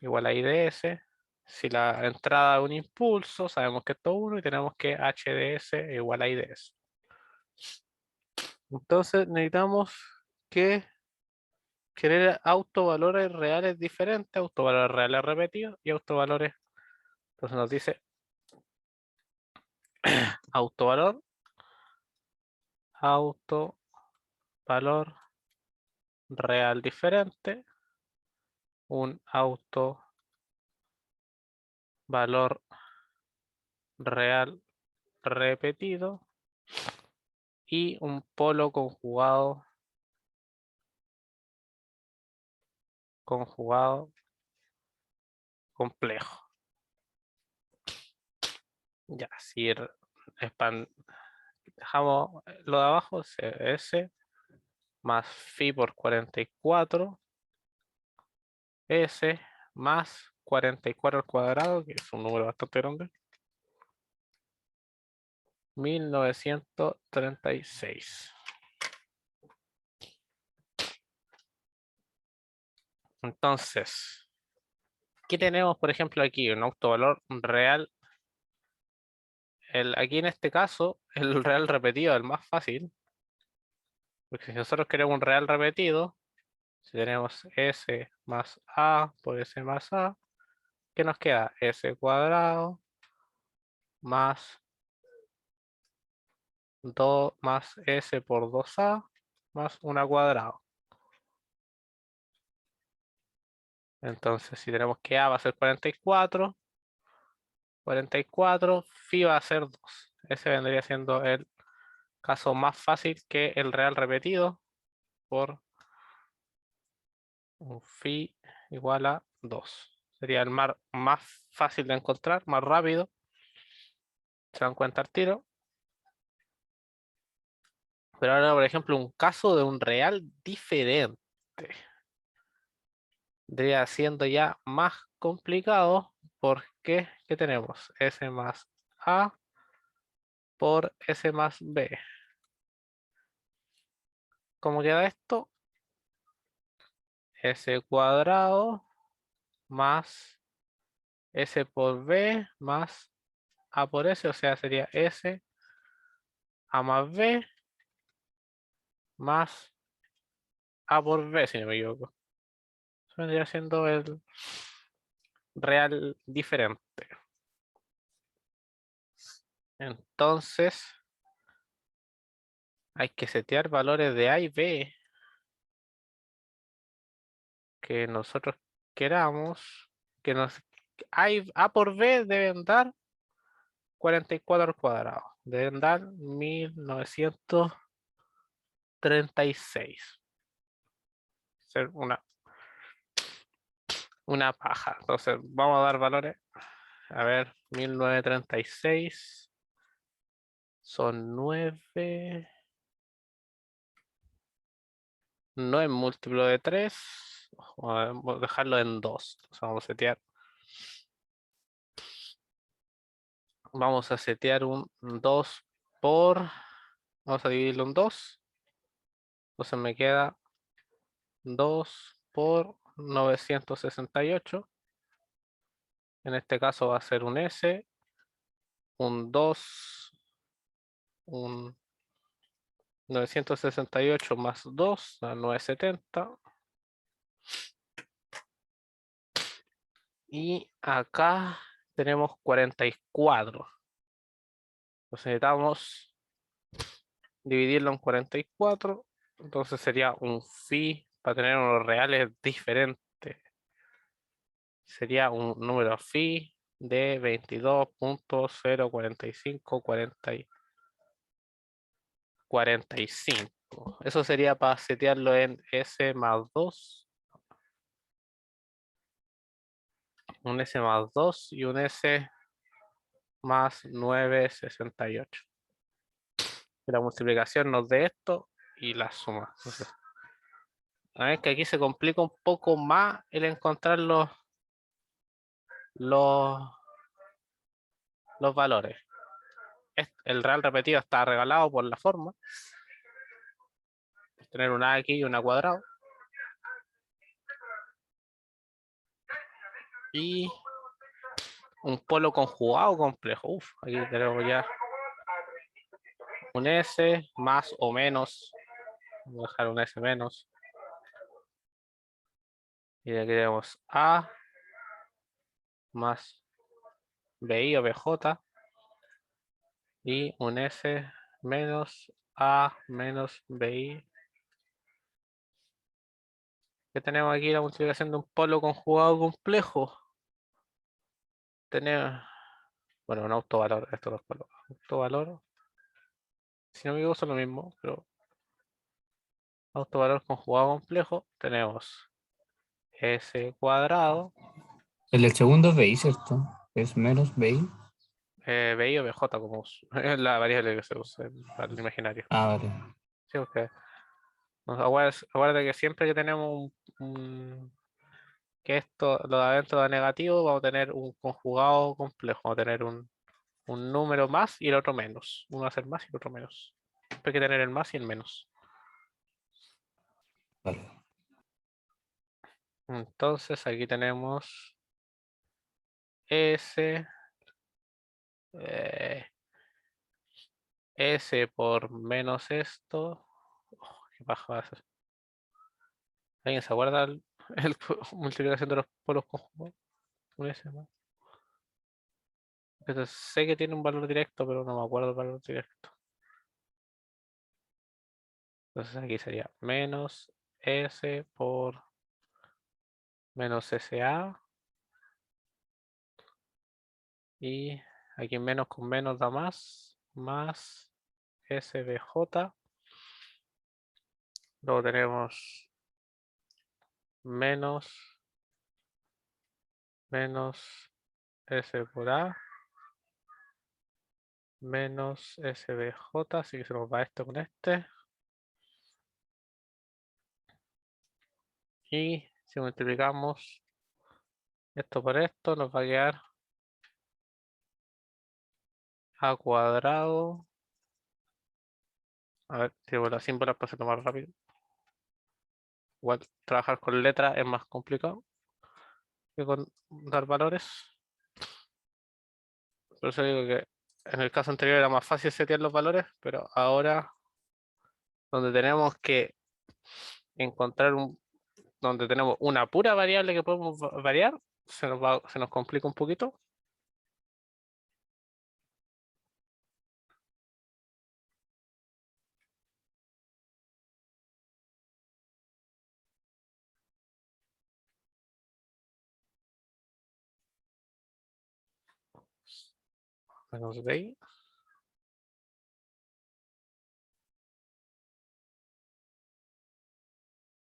igual a IDS. Si la entrada es un impulso, sabemos que esto es 1 y tenemos que HDS igual a IDS. Entonces necesitamos que genere autovalores reales diferentes, autovalores reales repetidos y autovalores. Entonces nos dice autovalor, autovalor real diferente, un autovalor real repetido y un polo conjugado complejo. Ya, si dejamos lo de abajo, S más phi por 44, S más 44 al cuadrado, que es un número bastante grande, 1936. Entonces, ¿qué tenemos, por ejemplo, aquí? Un autovalor real. Aquí en este caso, el real repetido es el más fácil, porque si nosotros queremos un real repetido, si tenemos S más A por S más A, ¿qué nos queda? S cuadrado más 2 más S por 2A más 1 cuadrado. Entonces, si tenemos que A va a ser 44, 44, phi va a ser 2. Ese vendría siendo el caso más fácil que el real repetido por un phi igual a 2. Sería el más fácil de encontrar, más rápido. Se dan cuenta al tiro. Pero ahora, por ejemplo, un caso de un real diferente. Vendría siendo ya más complicado porque, ¿qué tenemos? S más A por S más B. ¿Cómo queda esto? S cuadrado más S por B más A por S, o sea, sería S A más B más A por B, si no me equivoco. Eso vendría siendo el real diferente. Entonces, hay que setear valores de A y B que nosotros queramos, que nos A por B deben dar 44 al cuadrado, deben dar 1936. Ser una paja. Entonces, vamos a dar valores. A ver, 1936 son 9. No es múltiplo de 3. Vamos a dejarlo en 2. Entonces vamos a setear. Vamos a setear un 2 por. Vamos a dividirlo en 2. Entonces me queda 2 por 968. En este caso va a ser un S, un 2, un 968 más 2, a 970. Y acá tenemos 44. Entonces necesitamos dividirlo en 44. Entonces sería un phi para tener unos reales diferentes. Sería un número phi de 22.045. Eso sería para setearlo en S más 2. Un S más 2 y un S más 968. La multiplicación nos dé esto y la suma. Entonces, a ver que aquí se complica un poco más el encontrar los, los valores. El real repetido está regalado por la forma. Tener una aquí y una cuadrado. Y un polo conjugado complejo. Uf, aquí tenemos ya un S más o menos. Vamos a dejar un S menos. Y aquí tenemos A más BI o BJ. Y un S menos A menos BI. Que tenemos aquí la multiplicación de un polo conjugado complejo. Tenemos, bueno, un autovalor, estos dos polos. Autovalor, si no me equivoco, son lo mismo, pero autovalor conjugado complejo, tenemos S cuadrado, El del segundo es BI, ¿cierto? Es menos BI. BI o BJ, como es la variable que se usa para el imaginario. Ah, vale. Sí, porque acuérdate que siempre que tenemos que esto, lo de adentro da negativo, vamos a tener un conjugado complejo, vamos a tener un número más y el otro menos. Uno va a ser más y el otro menos. Siempre hay que tener el más y el menos. Vale. Entonces aquí tenemos S, S por menos esto. Oh, qué bajo va a ser. ¿Alguien se acuerda el multiplicación de los polos conjugados? Un S más. Entonces, sé que tiene un valor directo, pero no me acuerdo el valor directo. Entonces aquí sería menos S por menos SA. Y aquí menos con menos da más SBJ. Luego tenemos menos S por A menos SBJ, así que se nos va esto con este. Y si multiplicamos esto por esto, nos va a quedar A cuadrado. A ver, si las símbolos para hacerlo más rápido. Igual trabajar con letras es más complicado que con dar valores. Por eso digo que en el caso anterior era más fácil setear los valores, pero ahora donde tenemos que encontrar donde tenemos una pura variable que podemos variar, se nos complica un poquito. Menos de ahí.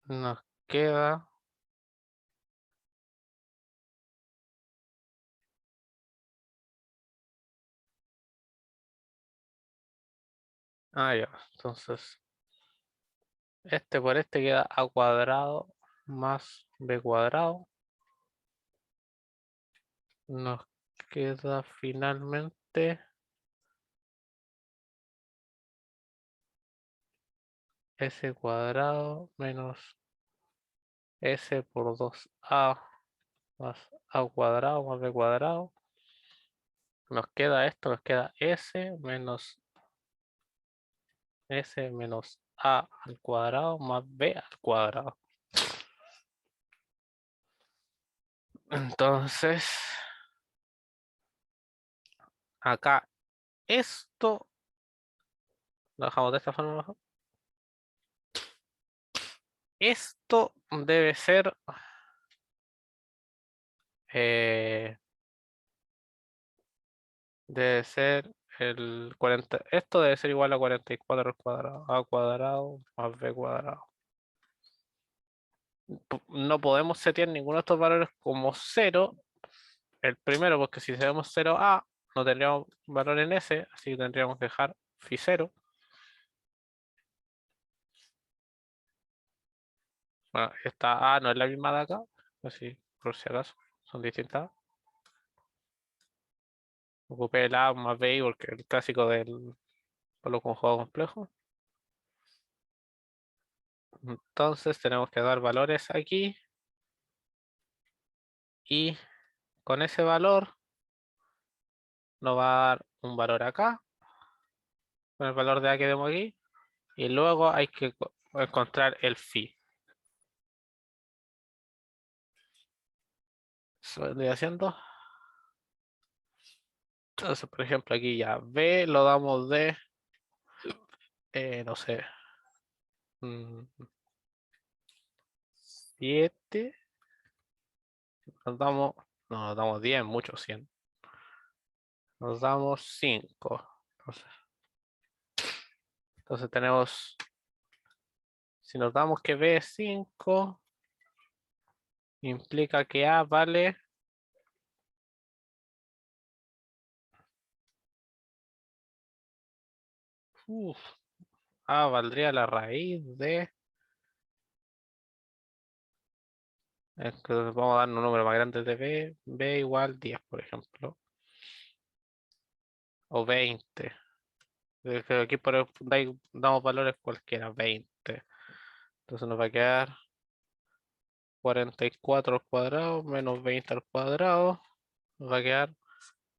Nos queda ya, entonces este por este queda A cuadrado más B cuadrado. Nos queda finalmente S cuadrado menos S por 2A más A cuadrado más B cuadrado. Nos queda esto, nos queda S menos A al cuadrado más B al cuadrado. Entonces, acá esto lo dejamos de esta forma mejor. Esto debe ser debe ser el 40. Esto debe ser igual a 44 al cuadrado. A cuadrado más B cuadrado. No podemos setear ninguno de estos valores como 0. El primero, porque si hacemos 0A, no tendríamos valor en S, así que tendríamos que dejar phi 0. Bueno, esta A no es la misma de acá, así por si acaso, son distintas. Ocupé el A más B porque el clásico del polo conjugado complejo. Entonces tenemos que dar valores aquí y con ese valor nos va a dar un valor acá, con el valor de A que vemos aquí, y luego hay que encontrar el phi. Eso vendría haciendo. Entonces, por ejemplo, aquí ya B lo damos de, no sé, 7. No, nos damos 10, mucho 100. Nos damos 5. Entonces tenemos, si nos damos que B es 5, implica que A vale A valdría la raíz de, vamos a dar un número más grande de B igual 10, por ejemplo, o 20. Aquí damos valores cualquiera, 20. Entonces nos va a quedar 44 al cuadrado menos 20 al cuadrado. Nos va a quedar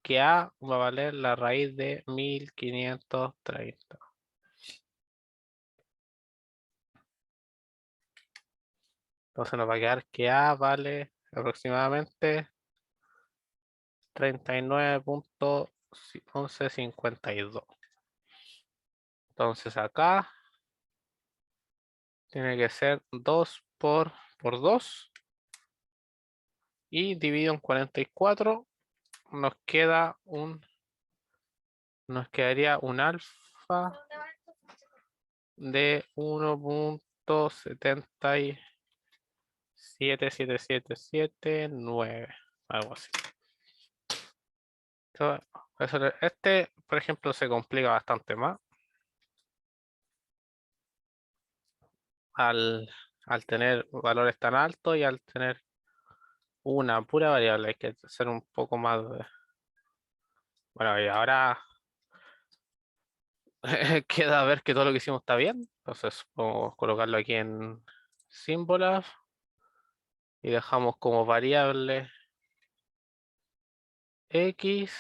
que A va a valer la raíz de 1530. Entonces nos va a quedar que A vale aproximadamente 39.1152. Entonces acá tiene que ser 2 por 2. y dividido en 44, nos quedaría un alfa de 1.77779, algo así. Este, por ejemplo, se complica bastante más al tener valores tan altos y al tener una pura variable. Hay que hacer un poco más Bueno, y ahora queda ver que todo lo que hicimos está bien. Entonces podemos colocarlo aquí en símbolos y dejamos como variable x.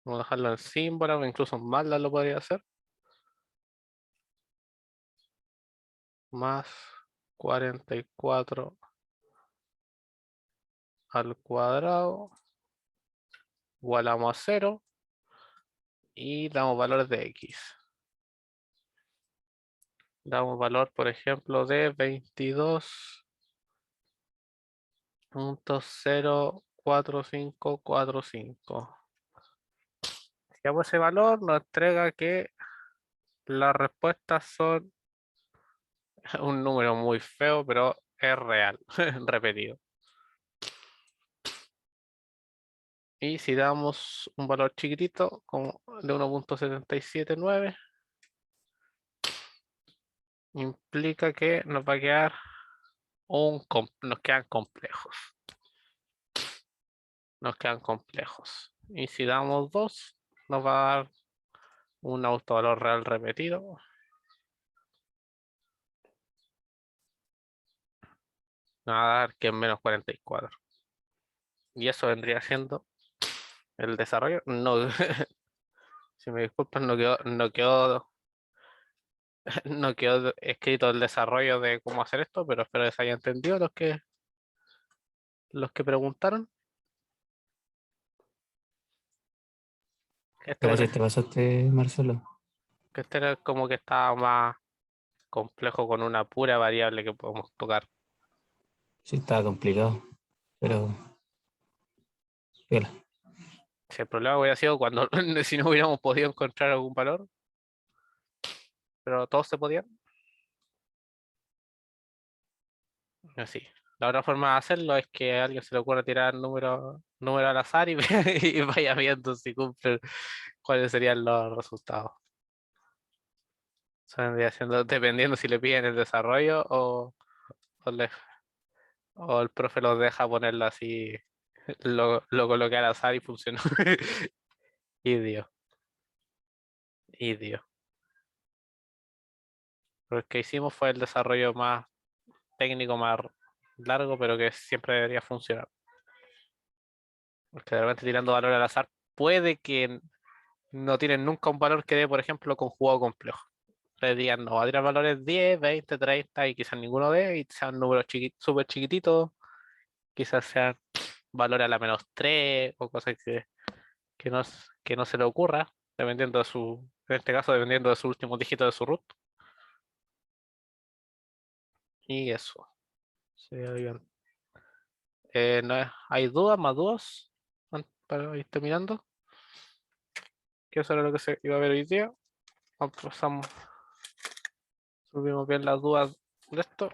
Vamos a dejarlo en símbolos, incluso en MATLAB lo podría hacer. Más 44 al cuadrado. Igualamos a 0 y damos valores de x. Damos valor, por ejemplo, de 22.04545. Ya pues ese valor nos entrega que las respuestas son un número muy feo, pero es real, repetido. Y si damos un valor chiquitito, como de 1.779, implica que nos va a quedar nos quedan complejos. Nos quedan complejos. Y si damos 2, nos va a dar un autovalor real repetido. Nos va a dar que es menos 44. Y eso vendría siendo el desarrollo. No, si me disculpan, no quedó escrito el desarrollo de cómo hacer esto, pero espero que se haya entendido los que preguntaron. ¿Qué Este, pasa si te pasaste, Marcelo? que este era como que estaba más complejo con una pura variable que podemos tocar. Sí, estaba complicado, pero piola. Si el problema hubiera sido cuando si no hubiéramos podido encontrar algún valor, pero todos se podían. Así. La otra forma de hacerlo es que a alguien se le ocurra tirar número al azar y, y vaya viendo si cumplen cuáles serían los resultados. Eso vendría siendo dependiendo si le piden el desarrollo o, le- o el profe los deja ponerlo así, lo coloqué al azar y funcionó. Idio, idio. Lo que hicimos fue el desarrollo más técnico, más largo, pero que siempre debería funcionar. Porque de repente tirando valor al azar puede que no tienen nunca un valor que dé, por ejemplo, conjugado complejo. Le digan, no, va a tirar valores 10, 20, 30 y quizás ninguno dé, y sean números súper chiquititos, quizás sean valores a la -3 o cosas que no se le ocurra, dependiendo en este caso, dependiendo de su último dígito de su root. Y eso. Sería bien. ¿Hay dudas, más dudas? Para ir terminando. Que eso era lo que se iba a ver hoy día. Pasamos, subimos bien las dudas de esto.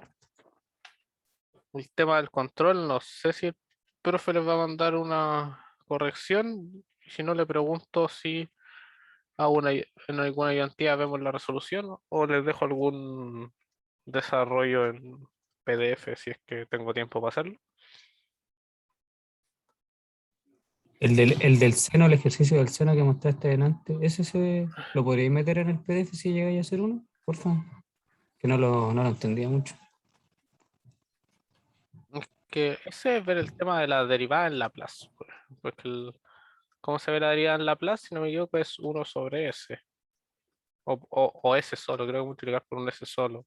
El tema del control, no sé si el profe les va a mandar una corrección. Si no, le pregunto si en alguna identidad vemos la resolución o les dejo algún desarrollo en PDF si es que tengo tiempo para hacerlo. El del seno, el ejercicio del seno que mostraste delante, lo podríais meter en el PDF si llegáis a hacer uno, por favor. Que no lo entendía mucho. Que ese es ver el tema de la derivada en Laplace. Porque cómo se ve la derivada en Laplace, si no me equivoco, es 1 sobre S. O S solo, creo que multiplicar por un S solo.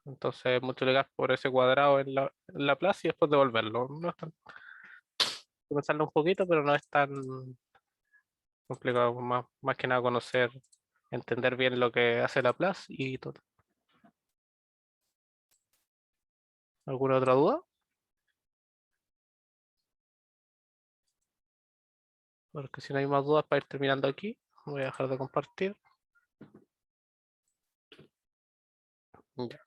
Entonces multiplicar por S cuadrado en Laplace y después devolverlo. No es tan, hay que pensarlo un poquito, pero no es tan complicado. Más que nada entender bien lo que hace Laplace y todo. ¿Alguna otra duda? Porque si no hay más dudas para ir terminando aquí, voy a dejar de compartir. Ya,